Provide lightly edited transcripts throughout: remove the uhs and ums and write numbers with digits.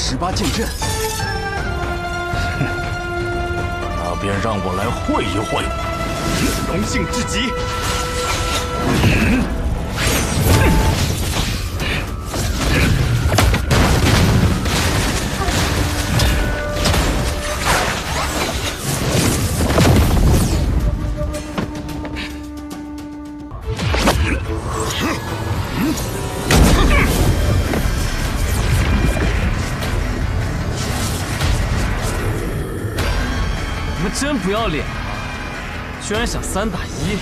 18剑阵。那便让我来会一会，荣幸至极。真不要脸啊！居然想3打1，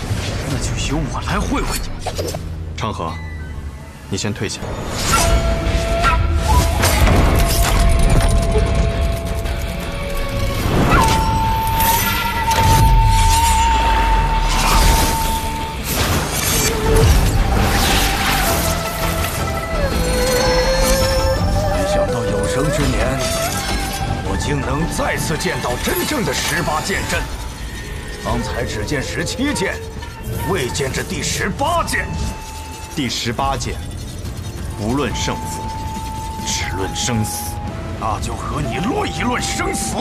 那就由我来会会你们。昌河，你先退下。没想到有生之年，我竟能再次见到真正的18剑阵。刚才只见17剑，未见这第18剑。第18剑，不论胜负，只论生死。那就和你论一论生死。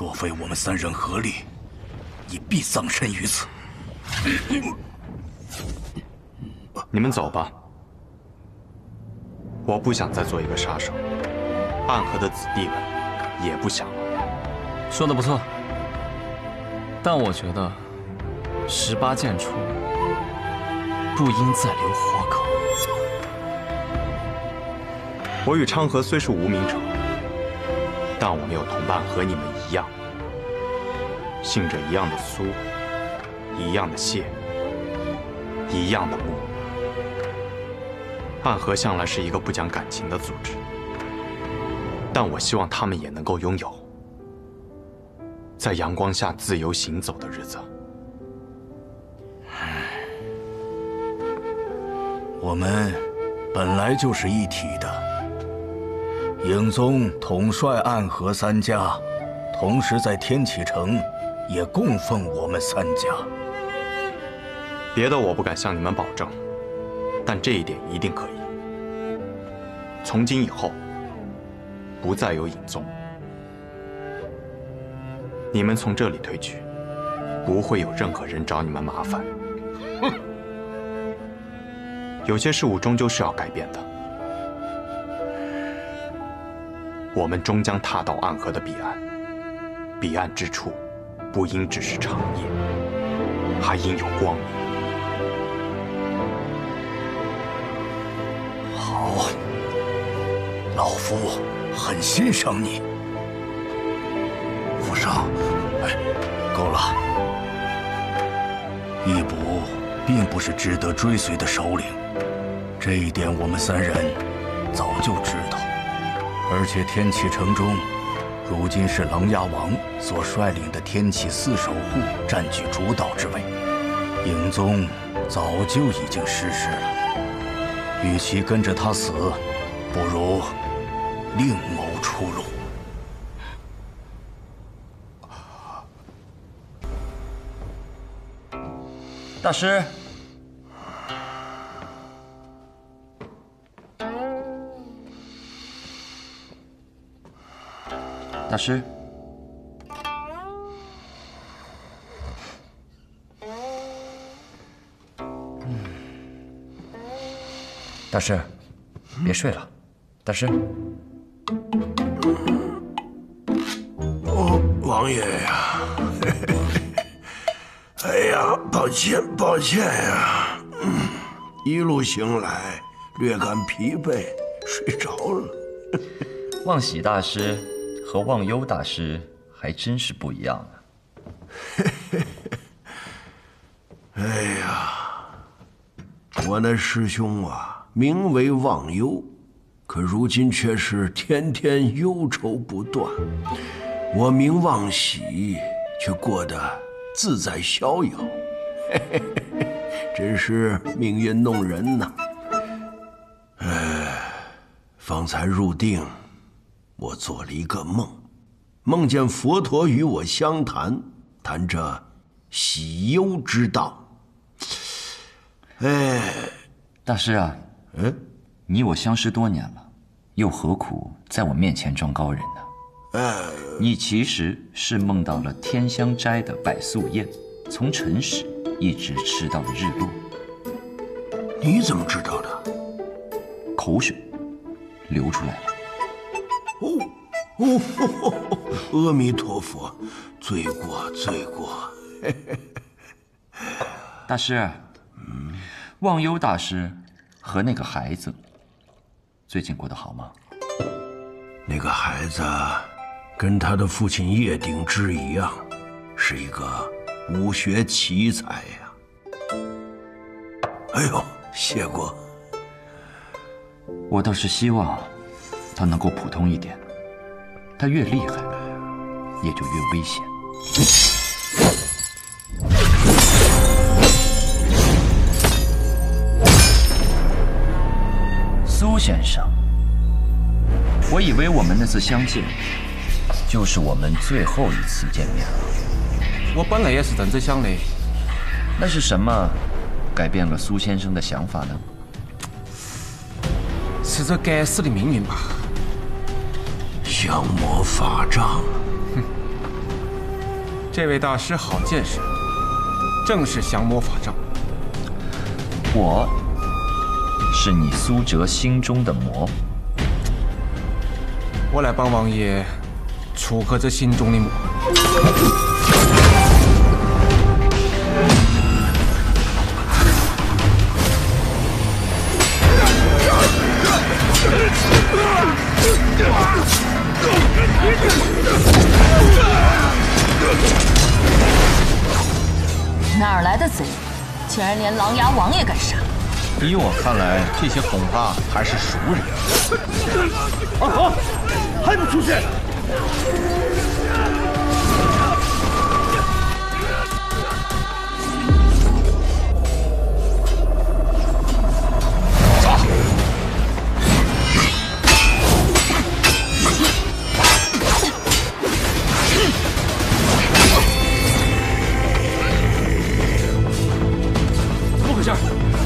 若非我们3人合力，你必丧身于此。你们走吧，我不想再做一个杀手，暗河的子弟们也不想了。说的不错，但我觉得18剑处不应再留活口。我与昌河虽是无名者，但我们有同伴和你们一样，姓着一样的苏，一样的谢，一样的穆。暗河向来是一个不讲感情的组织，但我希望他们也能够拥有在阳光下自由行走的日子。我们本来就是一体的。影宗统帅暗河3家，同时在天启城也供奉我们3家。别的我不敢向你们保证，但这一点一定可以。从今以后，不再有影宗。你们从这里退去，不会有任何人找你们麻烦。哼！有些事物终究是要改变的。我们终将踏到暗河的彼岸，彼岸之处，不应只是长夜，还应有光明。好，老夫很欣赏你。府上，够了。义卜并不是值得追随的首领，这一点我们3人早就知道。而且天启城中，如今是琅琊王所率领的天启4守护占据主导之位，影宗早就已经失势了。与其跟着他死，不如另谋出路。大师，大师，大师，别睡了，大师。王爷呀，哎呀，抱歉呀，一路行来略感疲惫，睡着了。望喜大师和忘忧大师还真是不一样啊。哎呀，我那师兄啊，名为忘忧，可如今却是天天忧愁不断。我名望喜，却过得自在逍遥，真是命运弄人呐！方才入定，我做了一个梦，梦见佛陀与我相谈，谈着喜忧之道。大师啊，你我相识多年了，又何苦在我面前装高人呢？你其实是梦到了天香斋的百素宴，从辰时一直吃到了日落。你怎么知道的？口水流出来了。阿弥陀佛，罪过罪过。大师，忘忧大师和那个孩子最近过得好吗？那个孩子跟他的父亲叶鼎之一样，是一个武学奇才呀。哎呦，谢过。我倒是希望他能够普通一点，他越厉害，也就越危险。苏先生，我以为我们那次相见，就是我们最后一次见面了。我本来也是这么想的。那是什么改变了苏先生的想法呢？是这该死的命运吧。降魔法杖。这位大师好见识，正是降魔法杖。我是你苏哲心中的魔。我来帮王爷除克这心中的魔。哪儿来的贼，竟然连琅琊王也敢杀！依我看来，这些恐怕还是熟人。二婆，还不出去！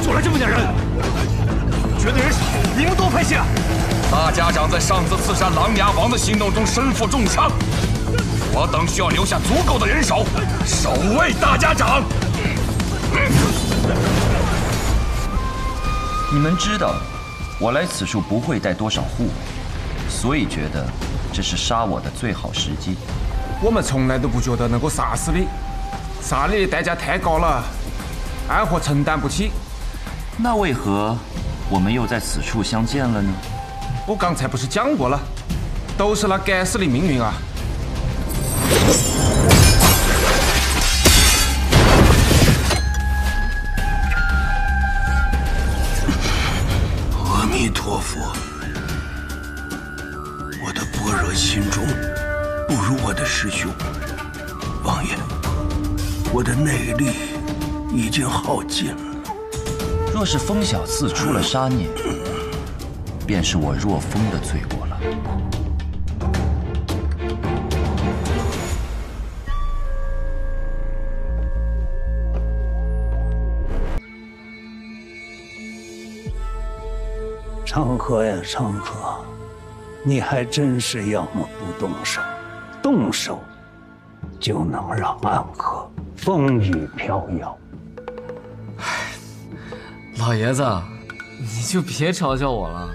就来这么点人，觉得人少，你们多派些。大家长在上次刺杀琅琊王的行动中身负重伤，我等需要留下足够的人手守卫大家长。你们知道，我来此处不会带多少护卫，所以觉得这是杀我的最好时机。我们从来都不觉得能够杀死你，杀你的代价太高了，暗火承担不起。那为何我们又在此处相见了呢？我刚才不是讲过了，都是那该死的命运啊！阿弥陀佛，我的般若心中不如我的师兄。王爷，我的内力已经耗尽了。若若是风小寺出了杀孽，便是我若风的罪过了。长河呀，长河，你还真是要么不动手，动手就能让暗河风雨飘摇。老爷子，你就别嘲笑我了。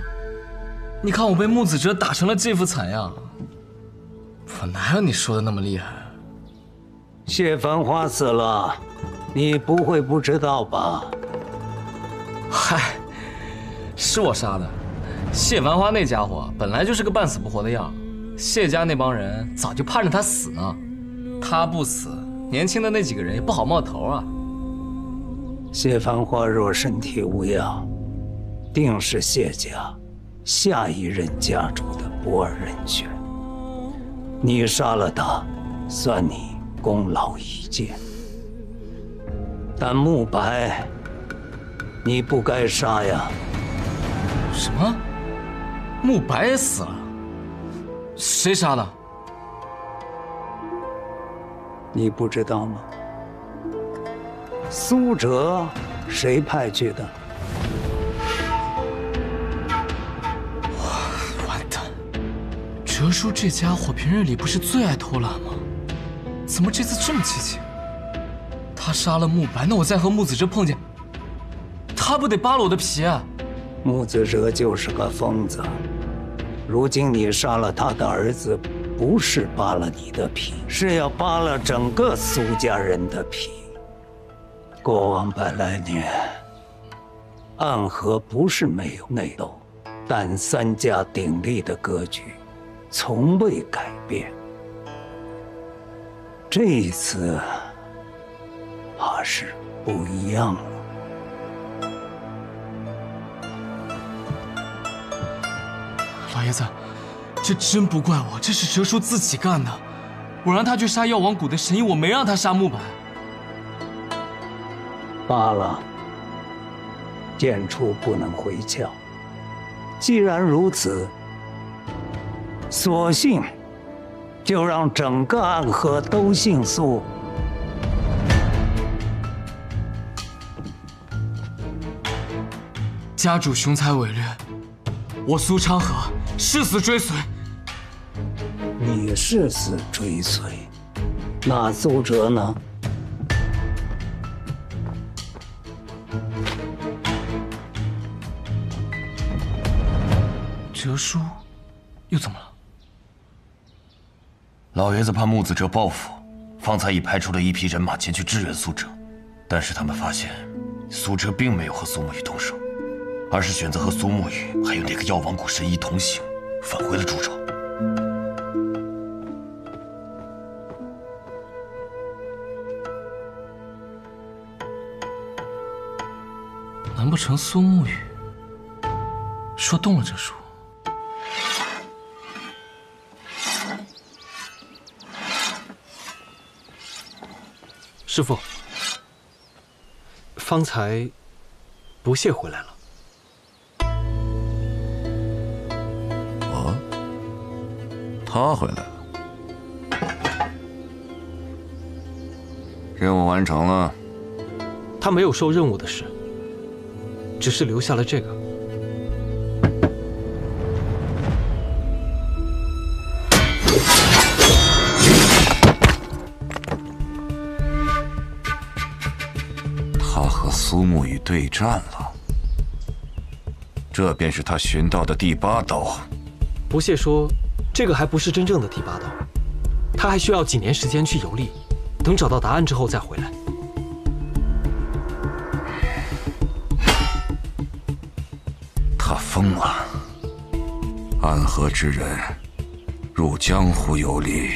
你看我被木子哲打成了这副惨样，我哪有你说的那么厉害？谢繁花死了，你不会不知道吧？嗨，是我杀的。谢繁花那家伙本来就是个半死不活的样，谢家那帮人早就盼着他死呢。他不死，年轻的那几个人也不好冒头啊。谢繁花若身体无恙，定是谢家下一任家主的不二人选。你杀了他，算你功劳一件。但慕白，你不该杀呀。什么？慕白也死了？谁杀的？你不知道吗？苏哲谁派去的？完蛋！哲叔这家伙平日里不是最爱偷懒吗？怎么这次这么激情？他杀了慕白，那我再和木子哲碰见，他不得扒了我的皮啊？木子哲就是个疯子，如今你杀了他的儿子，不是扒了你的皮，是要扒了整个苏家人的皮。过往100来年，暗河不是没有内斗，但3家鼎立的格局从未改变。这一次，怕是不一样了。老爷子，这真不怪我，这是哲叔自己干的。我让他去杀药王谷的神医，我没让他杀慕白。罢了，剑出不能回鞘。既然如此，索性就让整个暗河都姓苏。家主雄才伟略，我苏昌河誓死追随。你誓死追随，那苏哲呢？哲叔又怎么了？老爷子怕木子哲报复，方才已派出了一批人马前去支援苏哲，但是他们发现苏哲并没有和苏沐雨动手，而是选择和苏沐雨还有那个药王谷神医同行，返回了朱州。难不成苏沐雨说动了哲叔？师父，方才不屑回来了。哦，他回来了，任务完成了。他没有受任务的事，只是留下了这个。苏沐雨对战了，这便是他寻到的第8刀。不屑说，这个还不是真正的第8刀，他还需要几年时间去游历，等找到答案之后再回来。他疯了！暗河之人入江湖游历，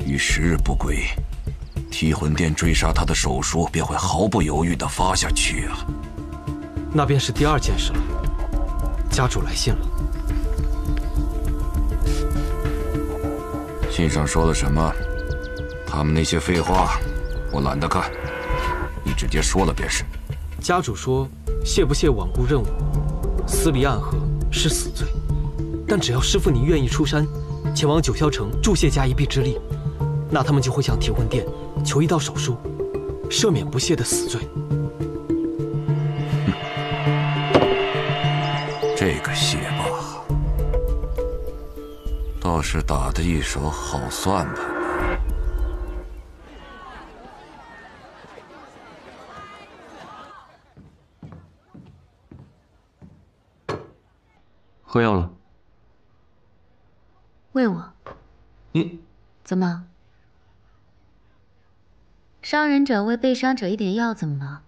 逾10日不归。提魂殿追杀他的手术便会毫不犹豫地发下去啊！那便是第2件事了。家主来信了。信上说了什么？他们那些废话，我懒得看，你直接说了便是。家主说，谢不谢罔顾任务，私离暗合是死罪。但只要师父你愿意出山，前往九霄城助谢家一臂之力，那他们就会向提魂殿求一道手书，赦免不谢的死罪。这个谢霸倒是打得一手好算盘。喝药了。喂我？你怎么？伤人者为被伤者一点药怎么了？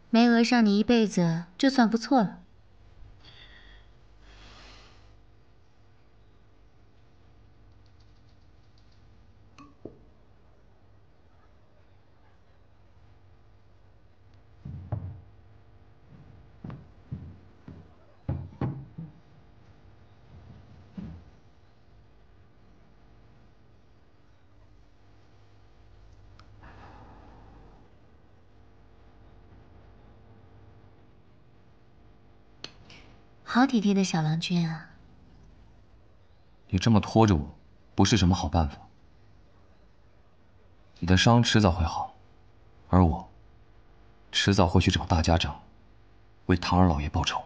没讹上你一辈子就算不错了。好体贴的小郎君啊！你这么拖着我，不是什么好办法。你的伤迟早会好，而我，迟早会去找大家长，为唐二老爷报仇。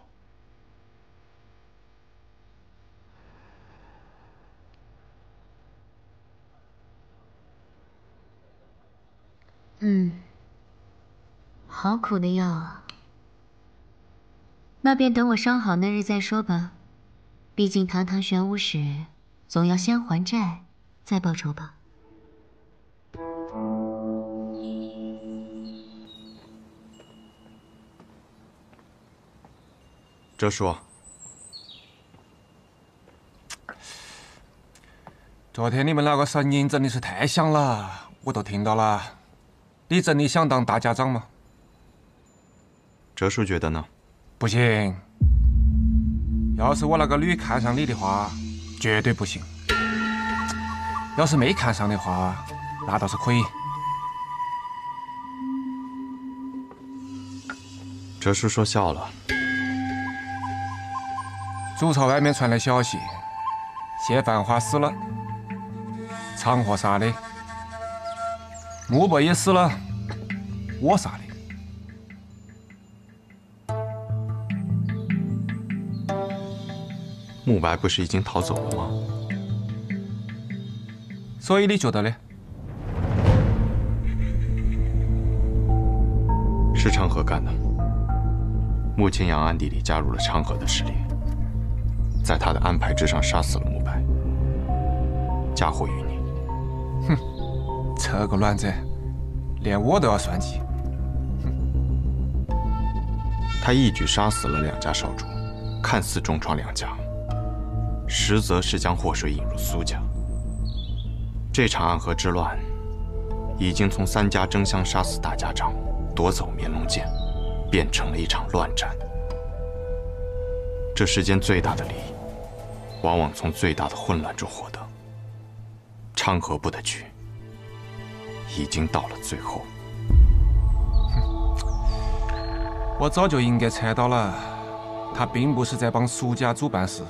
好苦的药啊！那便等我伤好那日再说吧。毕竟堂堂玄武使，总要先还债，再报仇吧。哲叔，昨天你们那个声音真的是太响了，我都听到了。你真的想当大家长吗？哲叔觉得呢？不行。要是我那个女看上你的话，绝对不行。要是没看上的话，那倒是可以。哲叔说笑了。主朝外面传来消息，谢繁华死了，长河杀的，穆伯也死了，我杀的。慕白不是已经逃走了吗？所以你觉得呢？是昌河干的。穆青阳暗地里加入了昌河的势力，在他的安排之上杀死了慕白，嫁祸于你。哼，这个卵子，连我都要算计。他一举杀死了两家少主，看似重创两家。实则是将祸水引入苏家。这场暗河之乱，已经从三家争相杀死大家长，夺走绵龙剑，变成了一场乱战。这世间最大的利益，往往从最大的混乱中获得。昌河部的局，已经到了最后。我早就应该猜到了，他并不是在帮苏家主办事。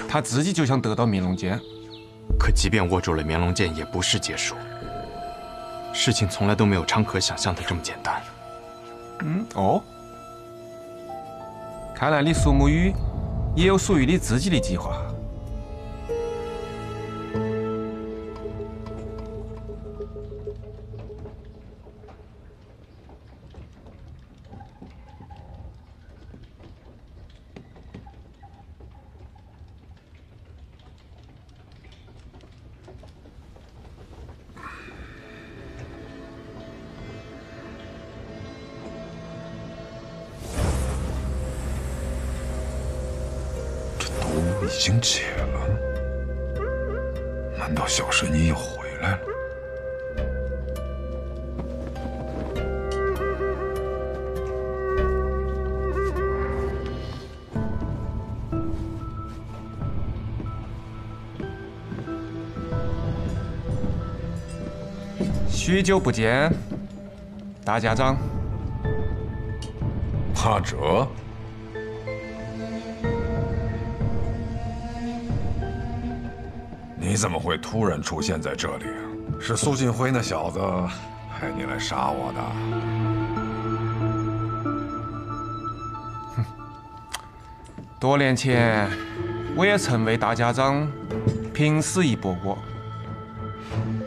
他自己就想得到绵龙剑，可即便握住了绵龙剑，也不是结束。事情从来都没有昌河想象的这么简单。看来你苏沐雨也有属于你自己的计划。已经解了，难道小神医又回来了？许久不见，大家长。阿哲，你怎么会突然出现在这里啊？是苏锦辉那小子派你来杀我的？哼，多年前我也曾为大家长拼死一搏过，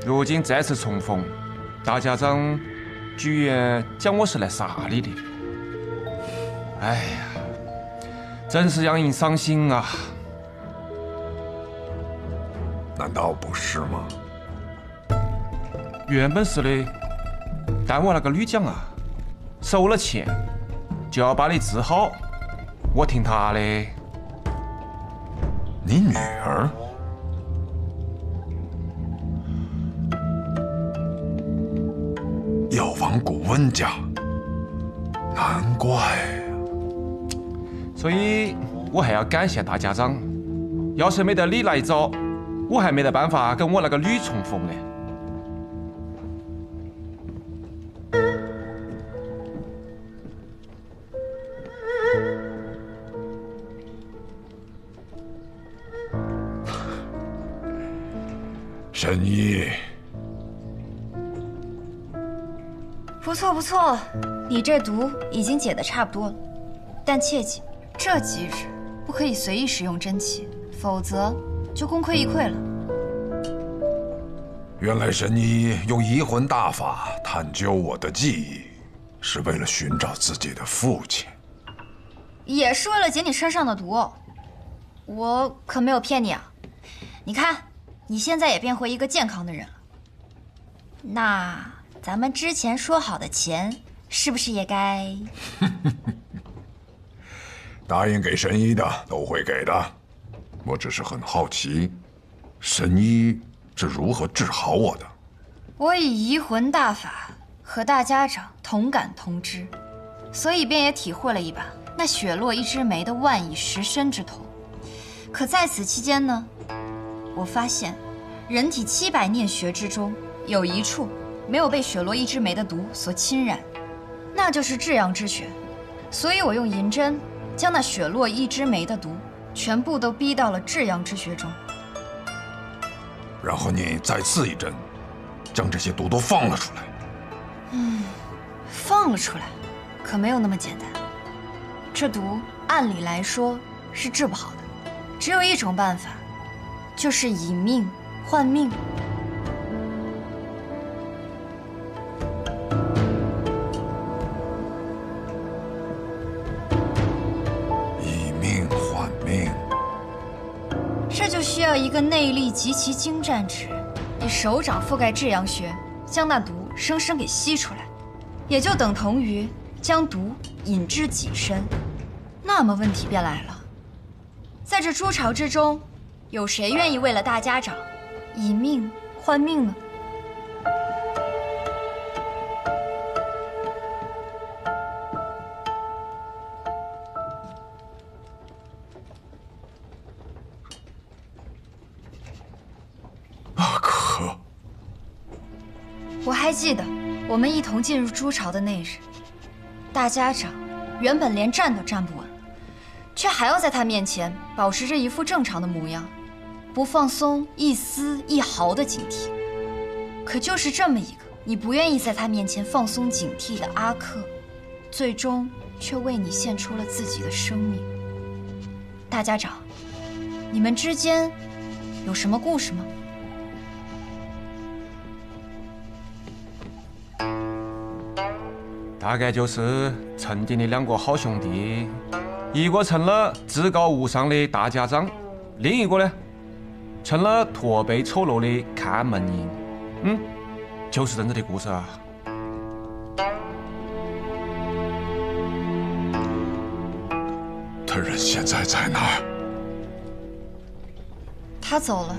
如今再次重逢，大家长居然讲我是来杀你的。哎呀，真是让人伤心啊！难道不是吗？原本是的，但我那个女将啊，收了钱就要把你治好，我听她的。你女儿？药王顾温家，难怪。所以我还要感谢大家长，要是没得你来找，我还没得办法跟我那个女重逢呢。神医，不错不错，你这毒已经解得差不多了，但切记，这几日不可以随意使用真气，否则就功亏一篑了。原来神医用移魂大法探究我的记忆，是为了寻找自己的父亲，也是为了解你身上的毒哦。我可没有骗你啊！你看，你现在也变回一个健康的人了。那咱们之前说好的钱，是不是也该？答应给神医的都会给的。我只是很好奇，神医是如何治好我的？我以移魂大法和大家长同感同知，所以便也体会了一把那雪落一枝梅的万蚁蚀身之痛。可在此期间呢，我发现人体700念穴之中有一处没有被雪落一枝梅的毒所侵染，那就是至阳之穴。所以我用银针将那雪落一枝梅的毒全部都逼到了至阳之穴中。然后你再刺一针，将这些毒都放了出来。放了出来，可没有那么简单。这毒按理来说是治不好的，只有一种办法，就是以命换命。以命换命，这就需要一个内力极其精湛之人，以手掌覆盖至阳穴，将那毒生生给吸出来，也就等同于将毒引至己身。那么问题便来了，在这诸朝之中，有谁愿意为了大家长以命换命呢？阿珂，我还记得我们一同进入诸朝的那日，大家长原本连站都站不稳，却还要在他面前保持着一副正常的模样，不放松一丝一毫的警惕。可就是这么一个你不愿意在他面前放松警惕的阿珂，最终却为你献出了自己的生命。大家长，你们之间有什么故事吗？大概就是曾经的两个好兄弟，一个成了至高无上的大家长，另一个呢，成了驼背丑陋的看门人。就是这样子的故事啊。他人现在在哪儿？他走了。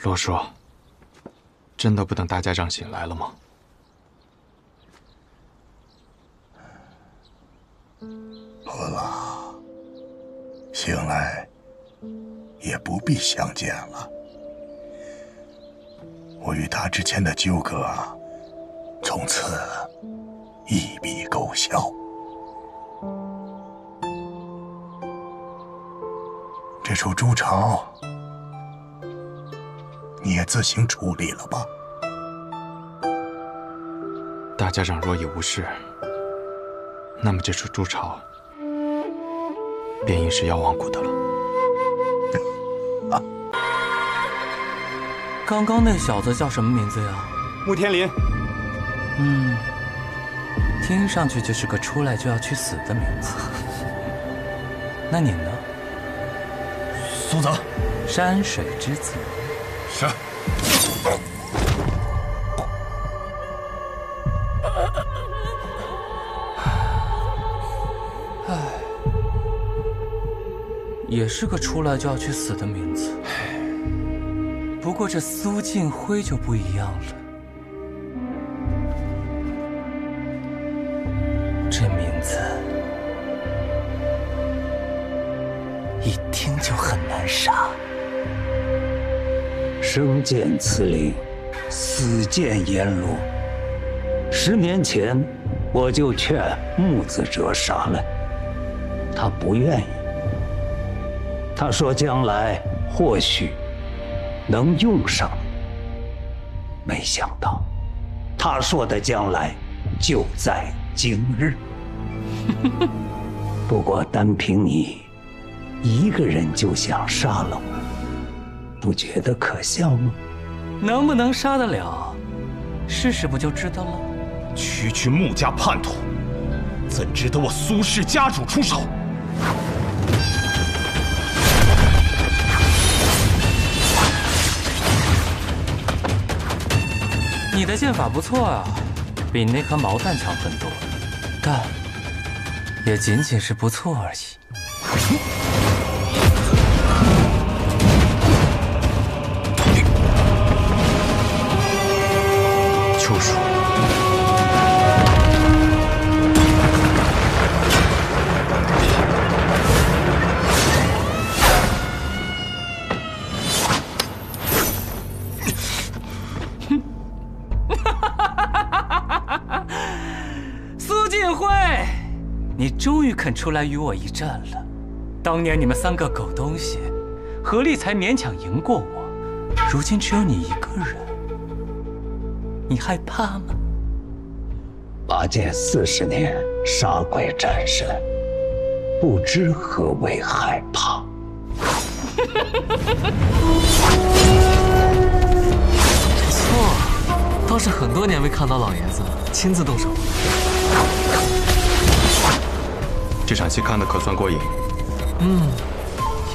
罗叔，真的不等大家长醒来了吗？好了，醒来也不必相见了。我与他之间的纠葛，从此一笔勾销。这处朱巢，你也自行处理了吧？大家长若已无事，那么这处朱巢便应是妖王谷的了。刚刚那小子叫什么名字呀？穆天林。听上去就是个出来就要去死的名字。那你呢？苏泽，山水之子。是。也是个出来就要去死的名字。不过这苏静辉就不一样了，这名字一听就很难杀。生见此灵，死见阎罗。10年前，我就劝木子哲杀了，他不愿意。他说将来或许能用上，没想到他说的将来就在今日。不过单凭你一个人就想杀了我，不觉得可笑吗？能不能杀得了，试试不就知道了？区穆家叛徒，怎值得我苏氏家主出手？你的剑法不错啊，比那颗毛蛋强很多，但也仅仅是不错而已。秋叔，苏静辉，你终于肯出来与我一战了。当年你们3个狗东西合力才勉强赢过我，如今只有你一个人，你害怕吗？拔剑40年，杀鬼战神，不知何为害怕。不错，倒是很多年没看到老爷子亲自动手。这场戏看得可算过瘾。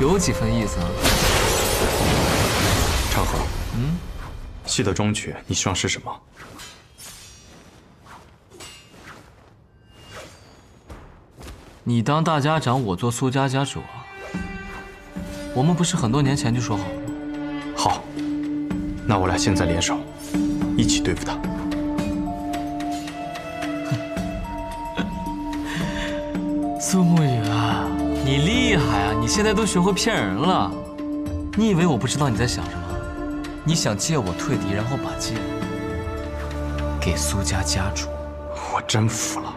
有几分意思啊。昌河，戏的终局你希望是什么？你当大家长，我做苏家家主啊。我们不是很多年前就说好了吗？好，那我俩现在联手，一起对付他。苏沐雨啊，你厉害啊！你现在都学会骗人了。你以为我不知道你在想什么？你想借我退敌，然后把剑给苏家家主？我真服了。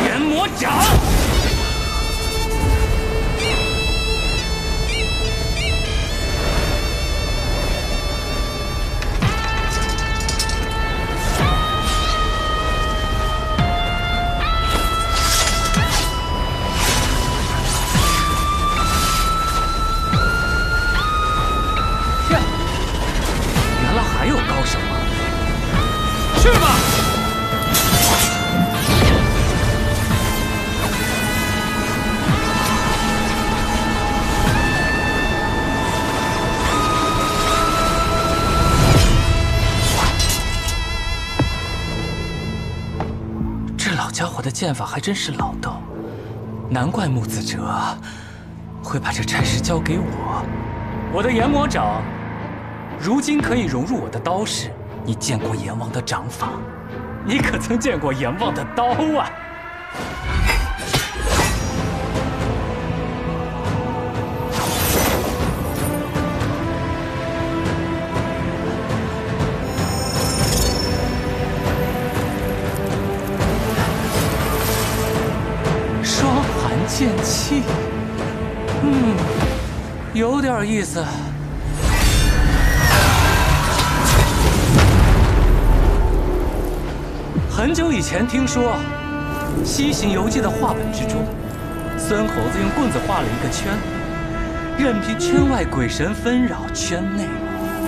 炎魔掌！原来还有高手啊！去吧！家伙的剑法还真是老道，难怪木子哲会把这差事交给我。我的炎魔掌，如今可以融入我的刀式。你见过阎王的掌法？你可曾见过阎王的刀啊？气，有点意思。很久以前听说，《西行游记》的画本之中，孙猴子用棍子画了一个圈，任凭圈外鬼神纷扰，圈内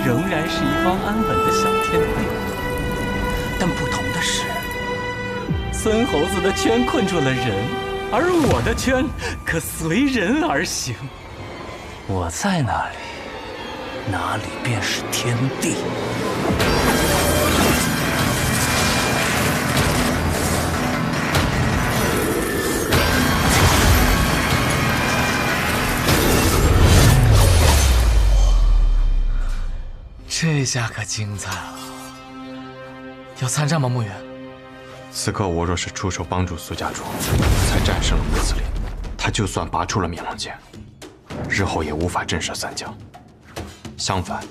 仍然是一方安稳的小天地。但不同的是，孙猴子的圈困住了人，而我的圈可随人而行。我在哪里，哪里便是天地。这下可精彩了！要参战吗，穆远？此刻我若是出手帮助苏家主，才战胜了穆子陵，他就算拔出了面龙剑，日后也无法震慑三江。相反，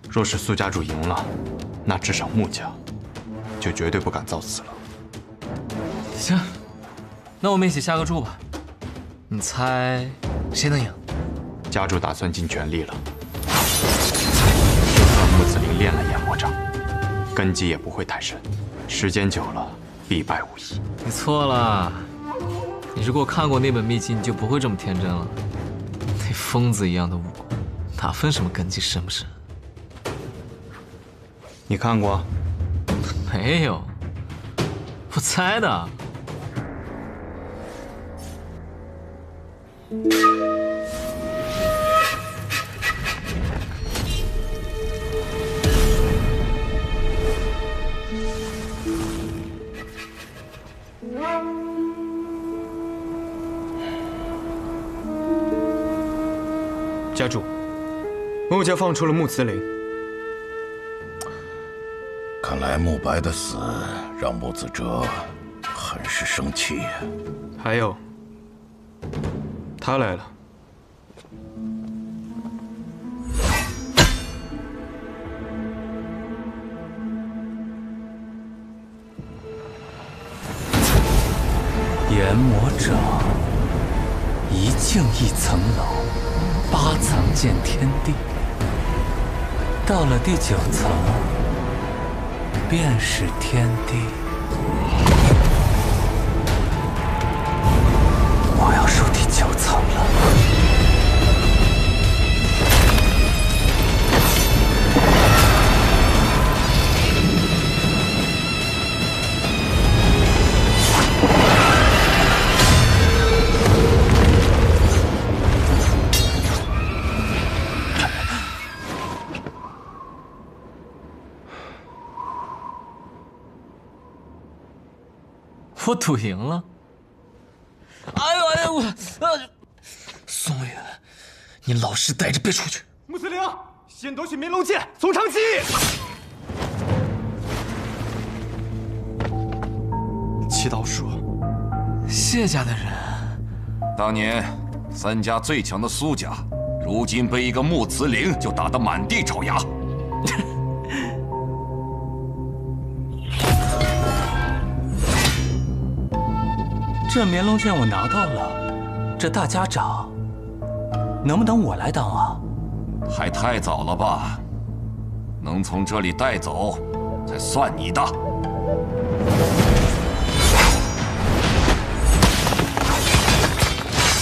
若是苏家主赢了，那至少穆家就绝对不敢造次了。行，那我们一起下个注吧。你猜谁能赢？家主打算尽全力了。穆子陵练了研魔掌，根基也不会太深，时间久了必败无疑。你错了，你如果看过那本秘籍，你就不会这么天真了。那疯子一样的武功，哪分什么根基深不深？你看过？没有，我猜的。家主，穆家放出了穆子陵。看来穆白的死让穆子哲很是生气呀。还有，他来了。研魔掌，一境一层楼，8层见天地。到了第9层，便是天地。我要入第9层了。我赌赢了。哎呦！宋远，你老实待着，别出去。穆子陵，先夺取明龙剑，从长计。祈祷说，谢家的人，当年3家最强的苏家，如今被一个穆子陵就打得满地找牙。这绵龙剑我拿到了，这大家长能不能我来当啊？还太早了吧，能从这里带走才算你的。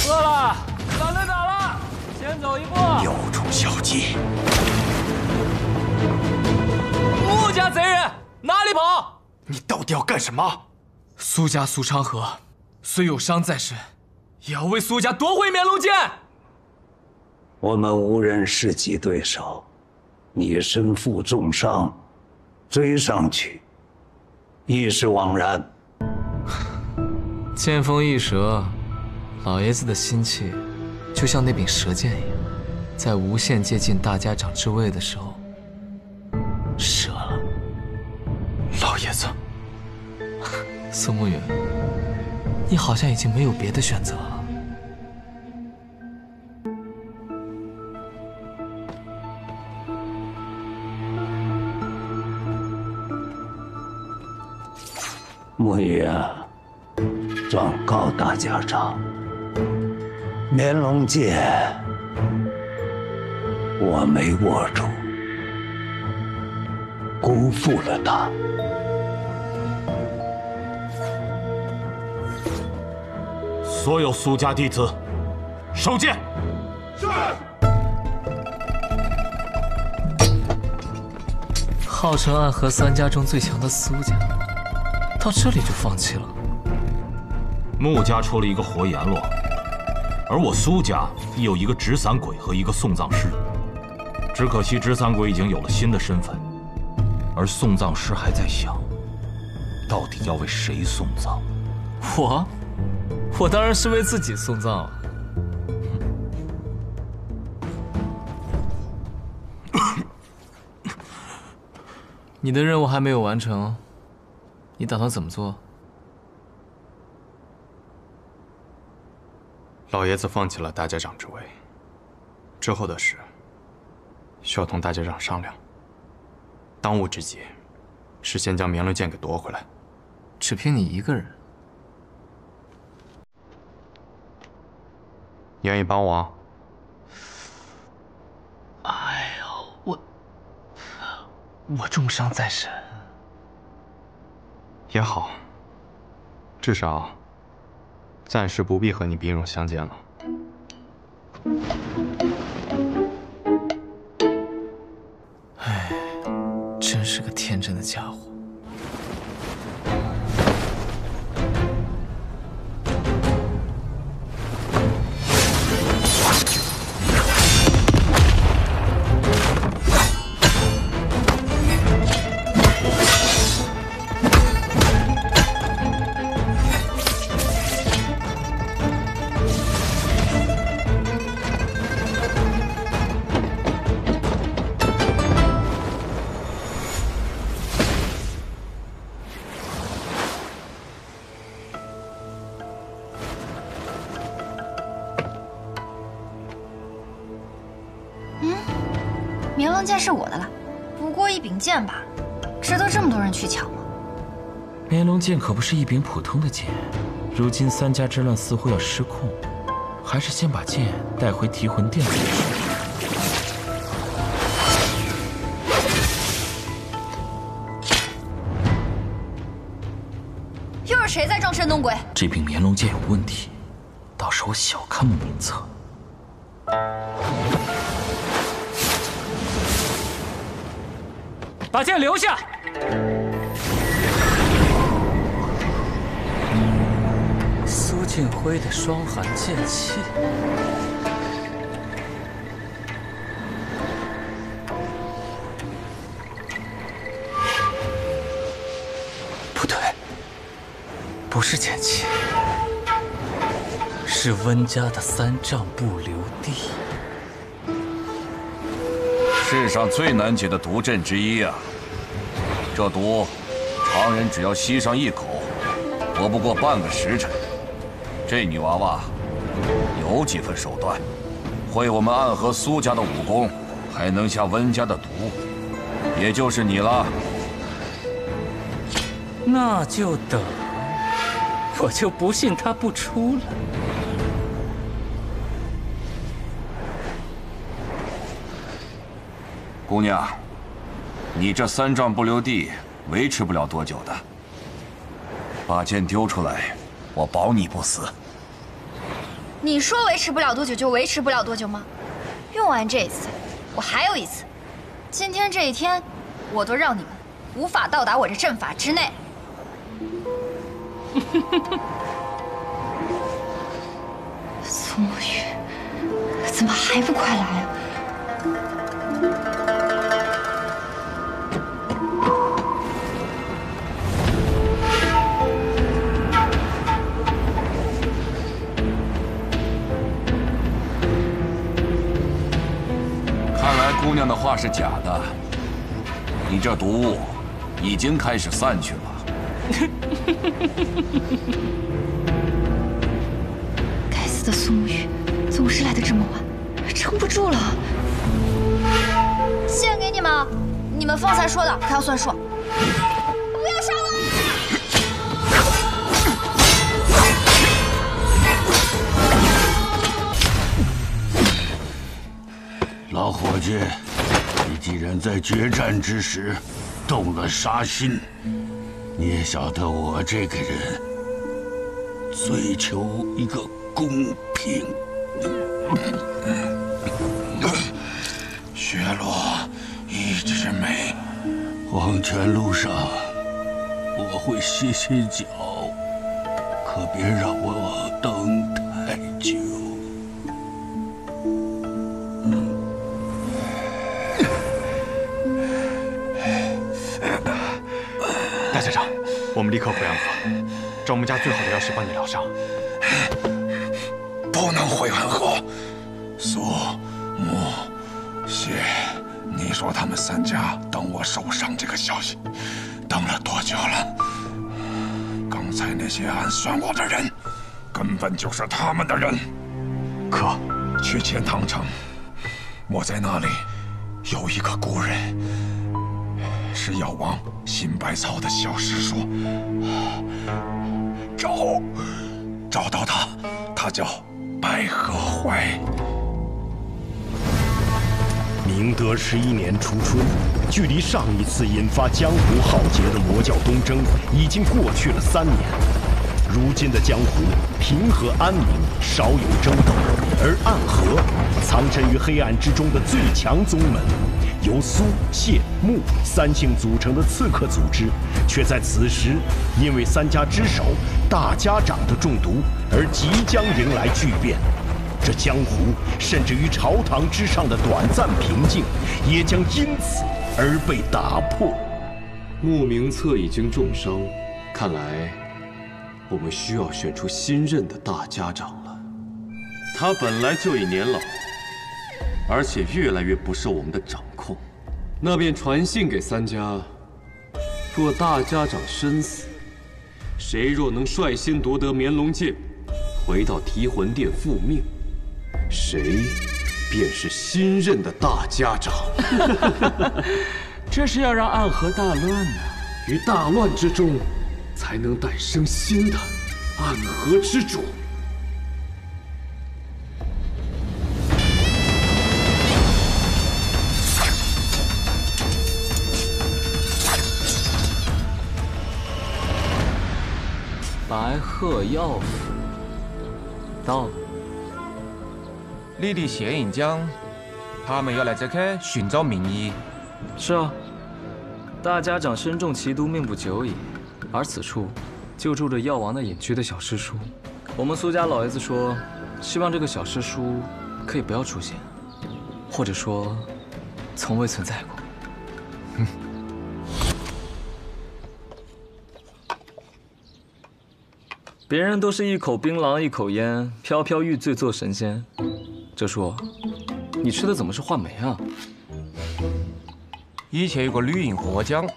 饿了，咱们打了，先走一步。有种小计！穆家贼人哪里跑？你到底要干什么？苏家苏昌河虽有伤在身，也要为苏家夺回绵龙剑。我们无人是其对手，你身负重伤，追上去亦是枉然。剑锋易折，老爷子的心气就像那柄蛇剑一样，在无限接近大家长之位的时候折了。老爷子，宋慕远，你好像已经没有别的选择了。慕远，状告大家长，绵龙剑我没握住，辜负了他。所有苏家弟子，收剑。是。号称暗河3家中最强的苏家，到这里就放弃了。穆家出了一个活阎罗，而我苏家亦有一个执伞鬼和一个送葬师。只可惜执伞鬼已经有了新的身份，而送葬师还在想，到底要为谁送葬？我当然是为自己送葬了。你的任务还没有完成，你打算怎么做？老爷子放弃了大家长之位，之后的事需要同大家长商量。当务之急是先将绵龙剑给夺回来。只凭你一个人？你愿意帮我？哎呦，我重伤在身。也好，至少暂时不必和你兵戎相见了。唉，真是个天真的家伙。绵龙剑是我的了，不过一柄剑吧，值得这么多人去抢吗？绵龙剑可不是一柄普通的剑，如今3家之乱似乎要失控，还是先把剑带回提魂殿再说。又是谁在装神弄鬼？这柄绵龙剑有问题，倒是我小看慕名册。把剑留下！苏庆辉的霜寒剑气，不对，不是剑气，是温家的3丈不留地。世上最难解的毒阵之一啊！这毒，常人只要吸上一口，活不过半个时辰。这女娃娃有几分手段，会我们暗河苏家的武功，还能下温家的毒，也就是你了。那就等，我就不信他不出来。姑娘，你这3丈不留地，维持不了多久的。把剑丢出来，我保你不死。你说维持不了多久就维持不了多久吗？用完这一次，我还有一次。今天这一天，我都让你们无法到达我这阵法之内。苏墨雨，怎么还不快来啊？看来姑娘的话是假的，你这毒物已经开始散去了。该死的苏沐雨，总是来的这么晚，撑不住了。献给你们，你们方才说的可要算数。不要杀我！老伙计，你既然在决战之时动了杀心，你也晓得我这个人追求一个公平。雪落一枝梅，黄泉路上我会歇歇脚，可别让我等太久。大家长，我们立刻回安河，赵木家最好的药是帮你疗伤。不能回安河，苏、木、谢，你说他们三家等我受伤这个消息，等了多久了？刚才那些暗算我的人，根本就是他们的人。可去钱塘城，我在那里有一个故人，是药王辛百草的小师叔。找到他，他叫白鹤怀。明德11年初春，距离上一次引发江湖浩劫的魔教东征已经过去了3年。如今的江湖平和安宁，少有争斗，而暗河藏身于黑暗之中的最强宗门，由苏、谢、穆3姓组成的刺客组织，却在此时因为3家之首大家长的中毒而即将迎来巨变。这江湖甚至于朝堂之上的短暂平静，也将因此而被打破。穆名策已经重伤，看来我们需要选出新任的大家长了。他本来就已年老，而且越来越不受我们的掌控。那便传信给3家，若大家长身死，谁若能率先夺得绵龙剑，回到提魂殿复命，谁便是新任的大家长。这是要让暗河大乱呢。于大乱之中，才能诞生新的暗河之主。白鹤药府到了。李立谢银江，他们要来这开寻找名医。是啊，大家长身中奇毒，命不久矣。而此处就住着药王的隐居的小师叔。我们苏家老爷子说，希望这个小师叔可以不要出现，或者说从未存在过。别人都是一口槟榔一口烟，飘飘欲醉做神仙。这叔，你吃的怎么是话梅啊？以前有个女人和我讲，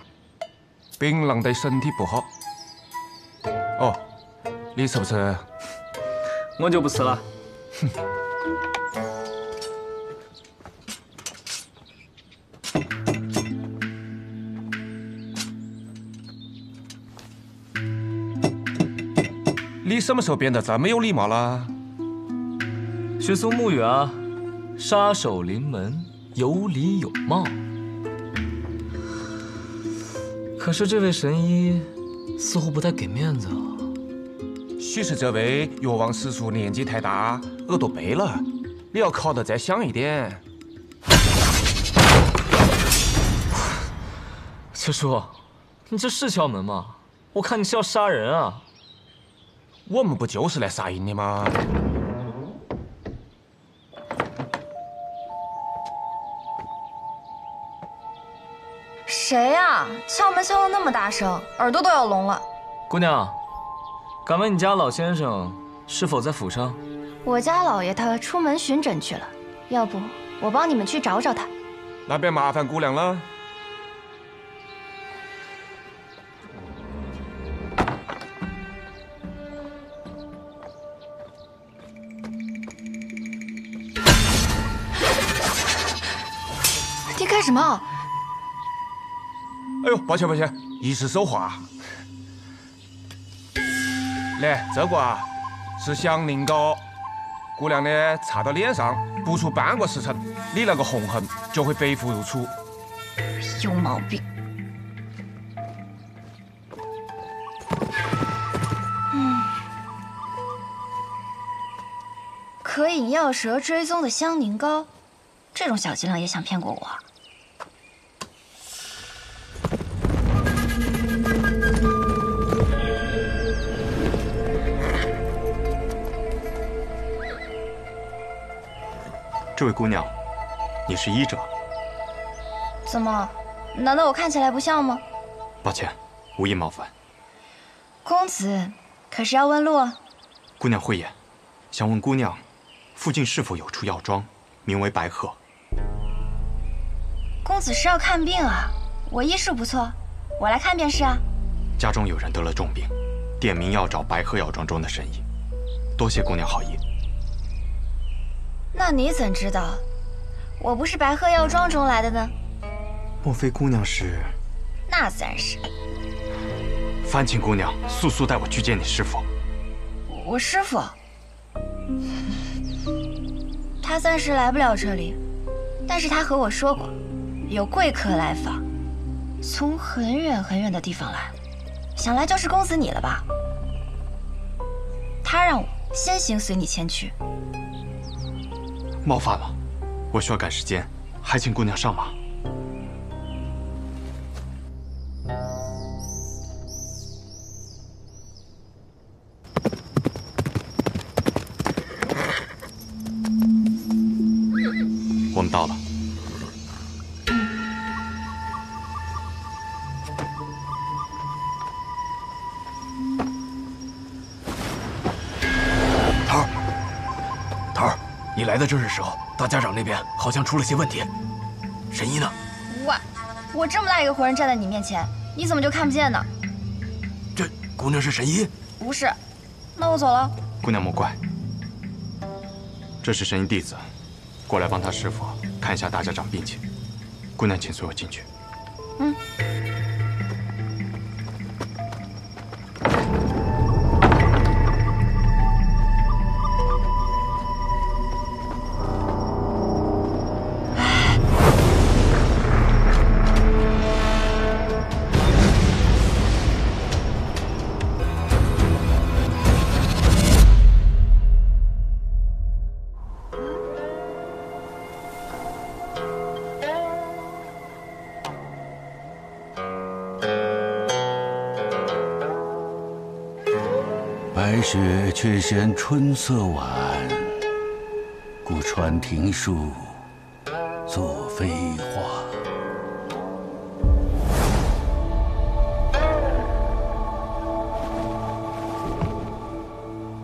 槟榔对身体不好。哦，你吃不吃？我就不吃了。哼。你什么时候变得这么有礼貌了？学苏沐雨啊，杀手临门，有礼有貌。可是这位神医似乎不太给面子啊。许是这位药王师叔年纪太大，耳朵背了，你要考得再响一点。七叔，你这是敲门吗？我看你是要杀人啊！我们不就是来杀人的吗？谁呀？敲门敲得那么大声，耳朵都要聋了。姑娘，敢问你家老先生是否在府上？我家老爷他出门巡诊去了，要不我帮你们去找找他。那便麻烦姑娘了。你干什么？哎呦，抱歉抱歉，一时手滑。来，这个啊是祥林膏，姑娘呢擦到脸上，不出半个时辰，你那个红痕就会背负如初。有毛病。可以药蛇追踪的香凝膏，这种小伎俩也想骗过我？这位姑娘，你是医者？怎么？难道我看起来不像吗？抱歉，无意冒犯。公子，可是要问路？姑娘慧眼，想问姑娘，附近是否有处药庄，名为白鹤？公子是要看病啊？我医术不错，我来看便是啊。家中有人得了重病，点名要找白鹤药庄中的神医，多谢姑娘好意。那你怎知道我不是白鹤药庄中来的呢？莫非姑娘是？那自然是。烦请姑娘速速带我去见你师父。我师父，他暂时来不了这里，但是他和我说过，有贵客来访，从很远很远的地方来，想来就是公子你了吧？他让我先行随你前去。冒犯了，我需要赶时间，还请姑娘上马。我们到了。桃儿，你来的正是时候，大家长那边好像出了些问题。神医呢？我这么大一个活人站在你面前，你怎么就看不见呢？这姑娘是神医？不是，那我走了。姑娘莫怪，这是神医弟子，过来帮他师傅看一下大家长病情。姑娘，请随我进去。白雪却嫌春色晚，故穿庭树，作飞花。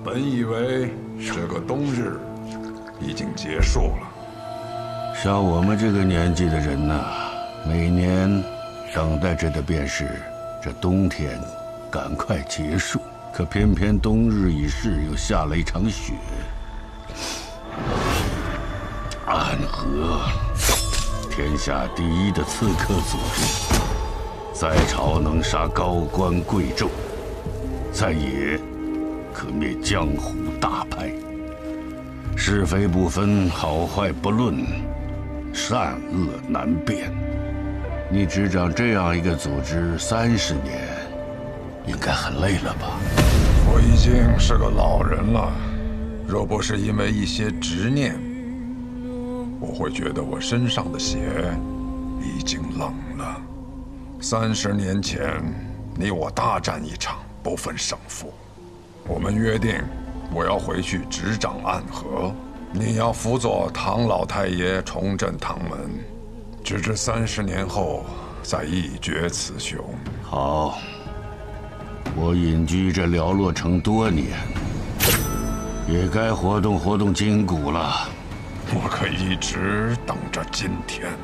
本以为这个冬日已经结束了。像我们这个年纪的人呐，每年等待着的便是这冬天赶快结束。可偏偏冬日已逝，又下了一场雪。暗河，天下第一的刺客组织，在朝能杀高官贵胄，在野可灭江湖大派。是非不分，好坏不论，善恶难辨。你执掌这样一个组织30年，应该很累了吧？我已经是个老人了，若不是因为一些执念，我会觉得我身上的血已经冷了。30年前，你我大战一场，不分胜负。我们约定，我要回去执掌暗河，你要辅佐唐老太爷重振唐门，直至30年后再一决雌雄。好。我隐居这寥落城多年，也该活动活动筋骨了。我可一直等着今天呢。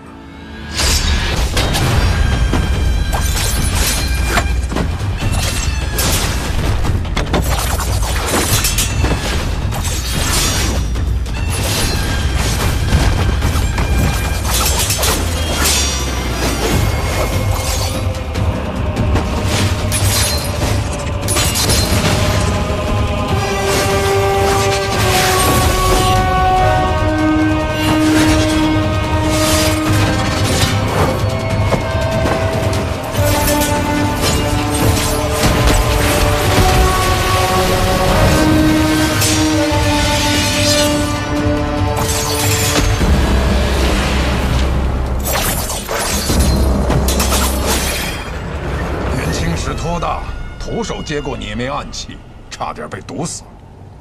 识托大，徒手接过你一枚暗器，差点被毒死，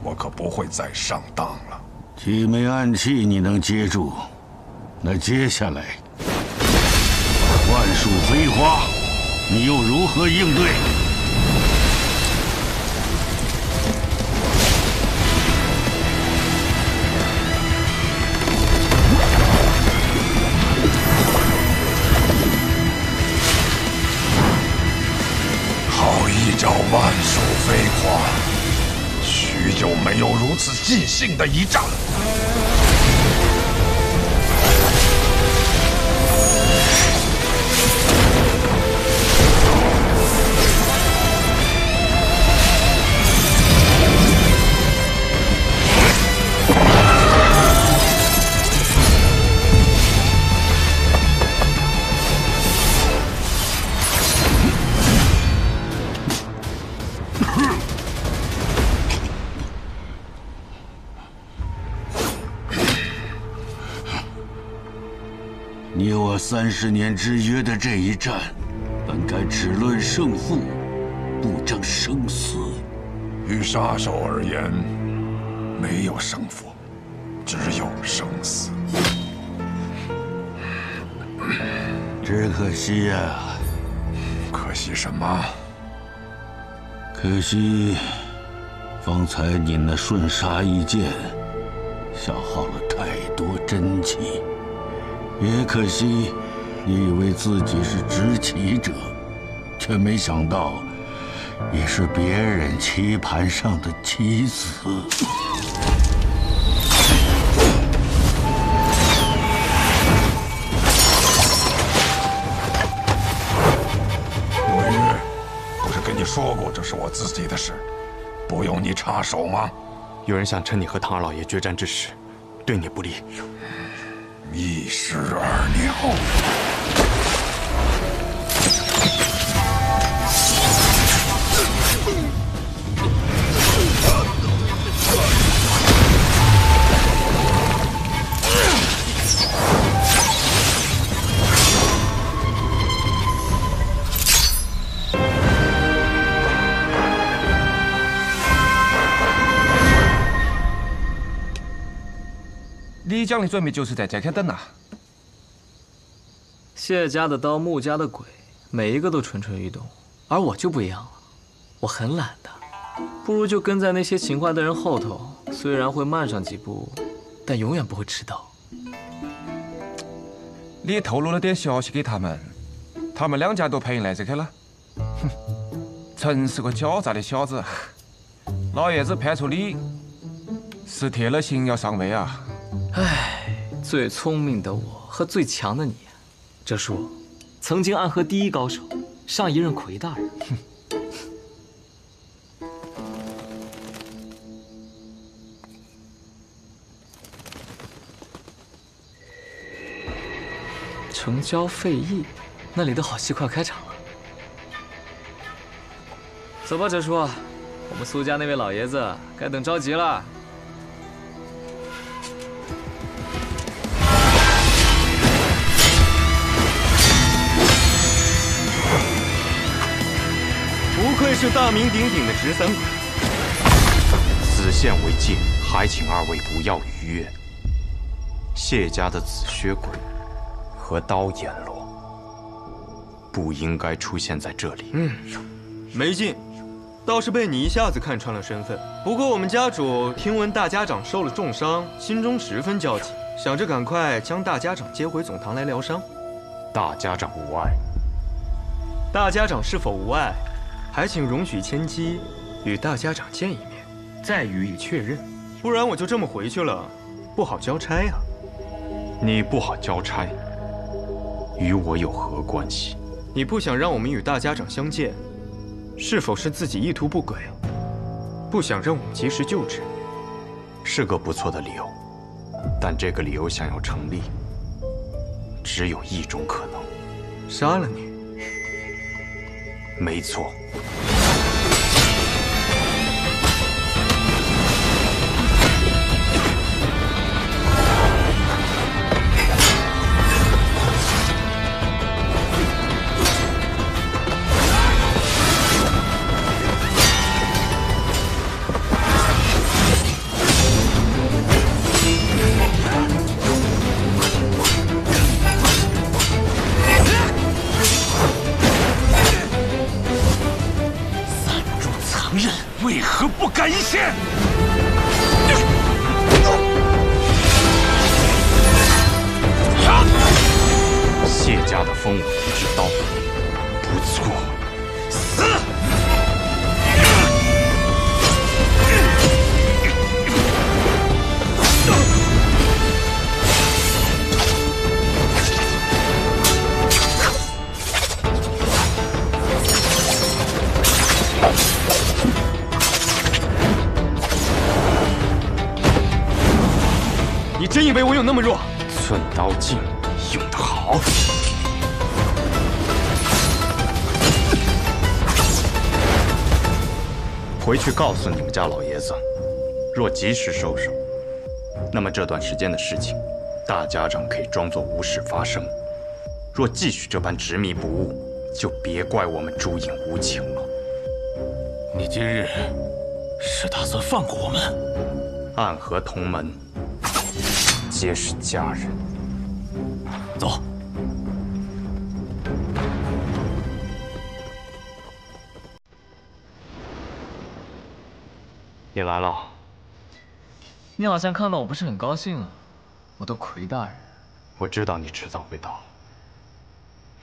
我可不会再上当了。几枚暗器你能接住？那接下来，万树飞花，你又如何应对？好一招万树飞花，许久没有如此尽兴的一战。你我30年之约的这一战，本该只论胜负，不争生死。于杀手而言，没有胜负，只有生死。只可惜呀，可惜什么？可惜，方才你那瞬杀一剑，消耗了太多真气。也可惜，你以为自己是执棋者，却没想到你是别人棋盘上的棋子。落雨，不是跟你说过这是我自己的事，不用你插手吗？有人想趁你和唐二老爷决战之时，对你不利。一石二鸟。你讲的准备就是在这边等啊。谢家的刀，穆家的鬼，每一个都蠢蠢欲动，而我就不一样了，我很懒的，不如就跟在那些勤快的人后头，虽然会慢上几步，但永远不会迟到。你透露了点消息给他们，他们2家都配来这去了。哼，真是个狡诈的小子。老爷子判处你，是铁了心要上位啊。唉，最聪明的我和最强的你，这是我曾经暗河第一高手，上一任魁大人。城郊废邑，那里的好戏快开场了。走吧，哲叔，我们苏家那位老爷子该等着急了。不愧是大名鼎鼎的直三鬼。此线为界，还请2位不要逾越。谢家的紫靴鬼和刀阎罗不应该出现在这里。没劲，倒是被你一下子看穿了身份。不过我们家主听闻大家长受了重伤，心中十分焦急，想着赶快将大家长接回总堂来疗伤。大家长无碍。大家长是否无碍？还请容许千机与大家长见一面，再予以确认。不然我就这么回去了，不好交差呀。你不好交差，与我有何关系？你不想让我们与大家长相见，是否是自己意图不轨？不想让我们及时救治，是个不错的理由。但这个理由想要成立，只有一种可能：杀了你。没错。可不敢一泄。谢家的风武之刀，不错，死！你真以为我有那么弱？寸刀劲用得好。回去告诉你们家老爷子，若及时收手，那么这段时间的事情，大家长可以装作无事发生；若继续这般执迷不悟，就别怪我们朱隐无情了。你今日是打算放过我们？暗河同门，皆是家人。走。你来了。你好像看到我不是很高兴啊，我的魁大人。我知道你迟早会到，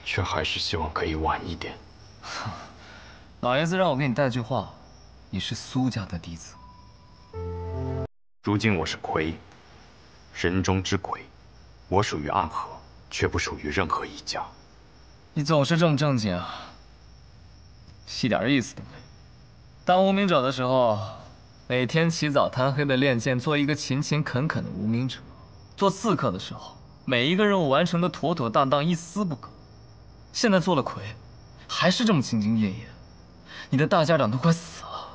却还是希望可以晚一点。老爷子让我给你带句话，你是苏家的弟子。如今我是魁，人中之魁，我属于暗河，却不属于任何一家。你总是这么正经啊，一点意思都没有。当无名者的时候，每天起早贪黑的练剑，做一个勤勤恳恳的无名者；做刺客的时候，每一个任务完成的妥妥当当，一丝不苟。现在做了魁，还是这么兢兢业业。你的大家长都快死了，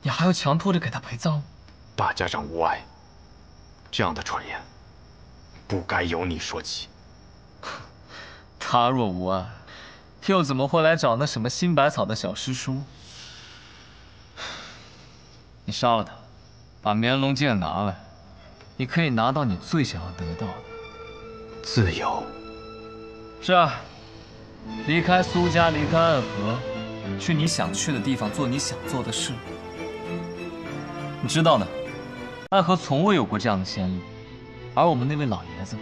你还要强迫着给他陪葬？大家长无碍，这样的传言，不该由你说起。他若无碍，又怎么会来找那什么新百草的小师叔？你杀了他，把绵龙剑拿来，你可以拿到你最想要得到的自由。是啊，离开苏家，离开暗河，去你想去的地方，做你想做的事。你知道的，暗河从未有过这样的先例，而我们那位老爷子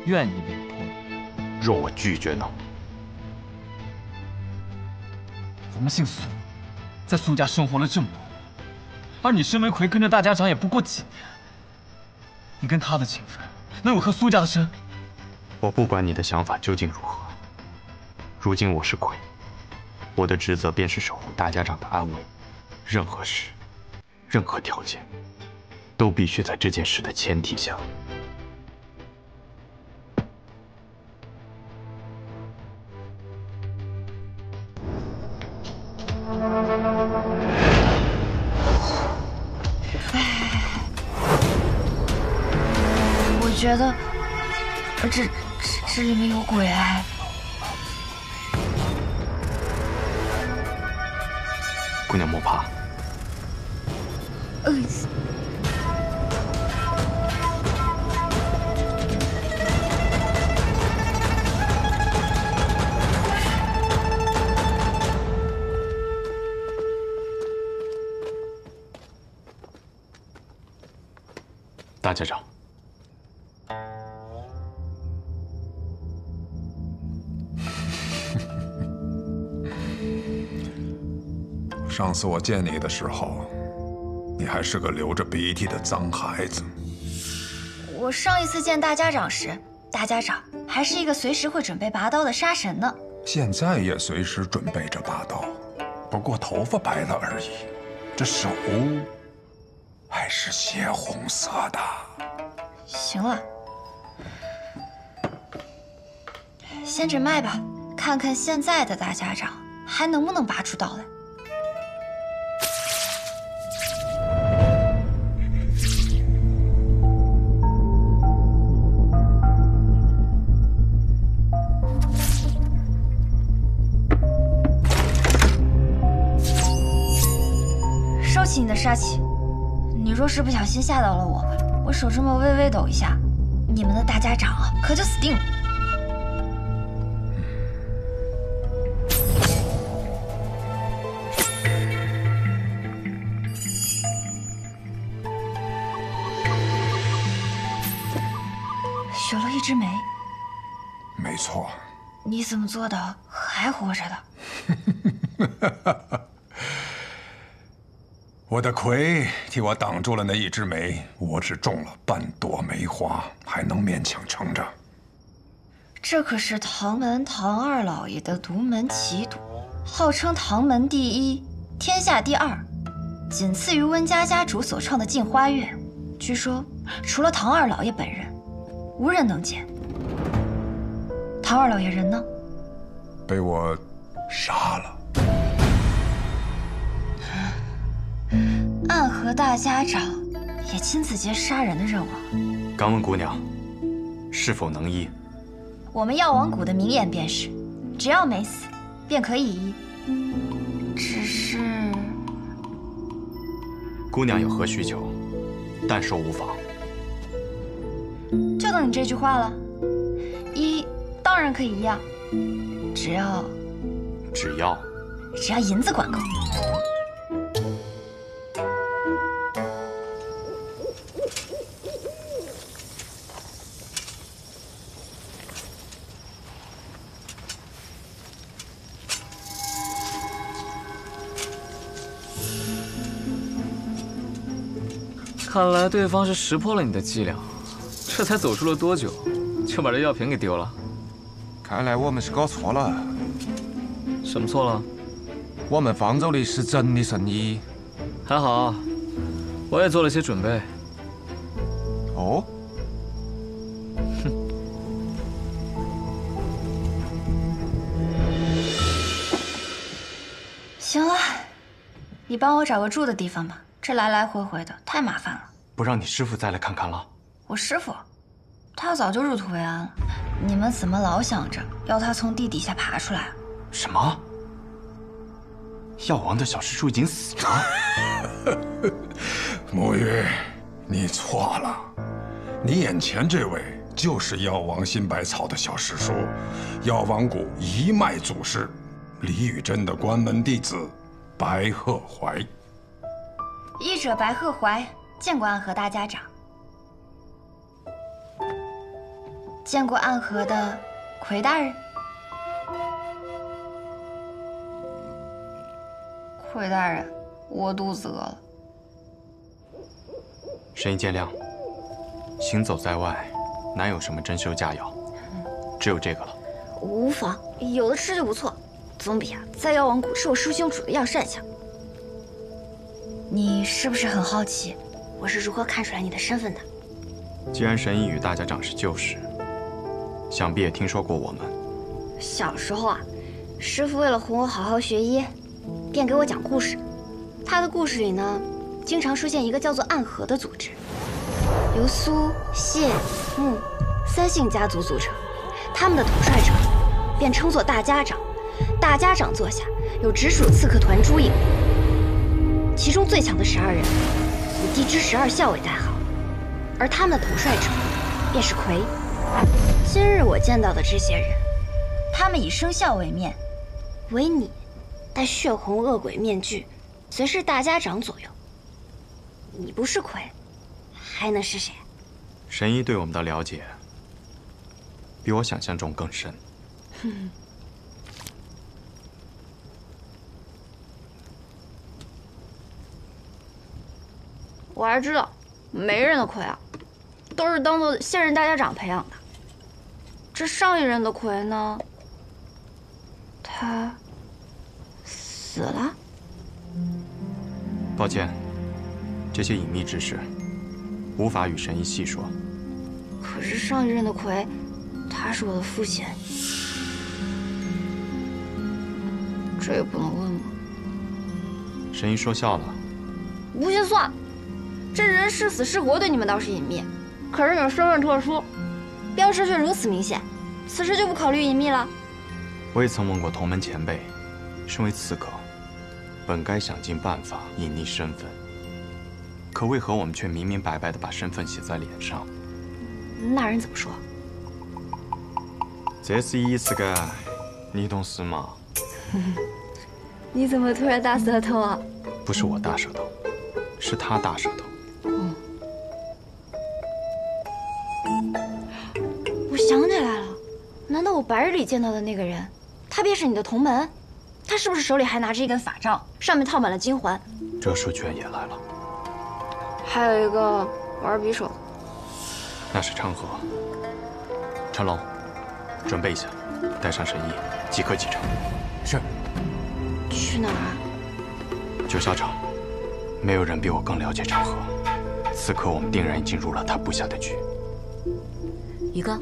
愿意为你铺路。若我拒绝呢？我们姓苏，在苏家生活了这么多年，而你身为魁，跟着大家长也不过几年，你跟他的情分能有和苏家的深？我不管你的想法究竟如何，如今我是魁，我的职责便是守护大家长的安危，任何事，任何条件，都必须在这件事的前提下。我觉得这里面有鬼哎！姑娘莫怕。大家长，上次我见你的时候，你还是个流着鼻涕的脏孩子。我上一次见大家长时，大家长还是一个随时会准备拔刀的杀神呢。现在也随时准备着拔刀，不过头发白了而已，这手还是血红色的。行了，先诊脉吧，看看现在的大家长还能不能拔出刀来。收起你的杀气，你若是不小心吓到了我们，我手这么微微抖一下，你们的大家长啊可就死定了。枝梅。没错。你怎么做到还活着的？我的魁替我挡住了那一枝梅，我只种了半朵梅花，还能勉强撑着。这可是唐门唐二老爷的独门奇毒，号称唐门第一，天下第二，仅次于温家家主所创的镜花月。据说除了唐二老爷本人，无人能见。唐二老爷人呢？被我杀了。暗河大家长也亲自接杀人的任务。敢问姑娘，是否能医？我们药王谷的名言便是，只要没死，便可以医。只是姑娘有何需求，但说无妨。就等你这句话了。医当然可以医啊，只要银子管够。看来对方是识破了你的伎俩，这才走出了多久，就把这药瓶给丢了。看来我们是搞错了。什么错了？我们放走的是真的圣医。还好，我也做了些准备。哦。哼。行了，你帮我找个住的地方吧。这来来回回的太麻烦了。不让你师傅再来看看了？我师傅，他早就入土为安了。你们怎么老想着要他从地底下爬出来？什么？药王的小师叔已经死了？沐玉，你错了，你眼前这位就是药王新百草的小师叔，药王谷一脉祖师李宇珍的关门弟子白鹤怀。医者白鹤怀，见过暗河大家长。见过暗河的魁大人。魁大人，我肚子饿了。神医见谅，行走在外，哪有什么珍馐佳肴，只有这个了。无妨，有的吃就不错，总比在药王谷受师兄煮的药膳香。你是不是很好奇，我是如何看出来你的身份的？既然神医与大家长是旧识，想必也听说过我们。小时候师父为了哄我好好学医，便给我讲故事。他的故事里呢，经常出现一个叫做暗河的组织，由苏、谢、穆三姓家族组成。他们的统帅者便称作大家长。大家长座下有直属刺客团诸营。其中最强的12人以地支12校为代号，而他们的统帅者便是魁。今日我见到的这些人，他们以生肖为面，唯你戴血红恶鬼面具，随侍大家长左右。你不是魁，还能是谁？神医对我们的了解，比我想象中更深。我还知道，每人的魁都是当做现任大家长培养的。这上一任的魁呢，他死了。抱歉，这些隐秘之事无法与神医细说。可是上一任的魁，他是我的父亲，这也不能问吗？神医说笑了。不信算了。这人是死是活对你们倒是隐秘，可是你们身份特殊，标识却如此明显，此时就不考虑隐秘了。我也曾问过同门前辈，身为刺客，本该想尽办法隐匿身份，可为何我们却明明白白地把身份写在脸上？那人怎么说？这是意思个，你懂事吗？你怎么突然大舌头啊？不是我大舌头，是他大舌头。难道我白日里见到的那个人，他便是你的同门？他是不是手里还拿着一根法杖，上面套满了金环？这时居然也来了。还有一个玩匕首，那是昌河。陈龙，准备一下，带上神医，即刻启程。是。去哪儿啊？九霄城，没有人比我更了解昌河。此刻我们定然已进入了他布下的局。宇哥，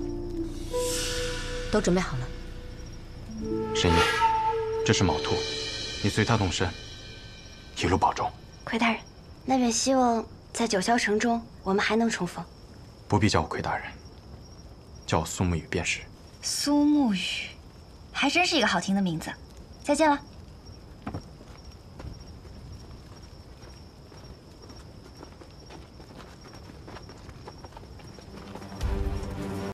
都准备好了。神医，这是卯兔，你随他动身，一路保重。魁大人，那便希望在九霄城中我们还能重逢。不必叫我魁大人，叫我苏沐雨便是。苏沐雨，还真是一个好听的名字。再见了。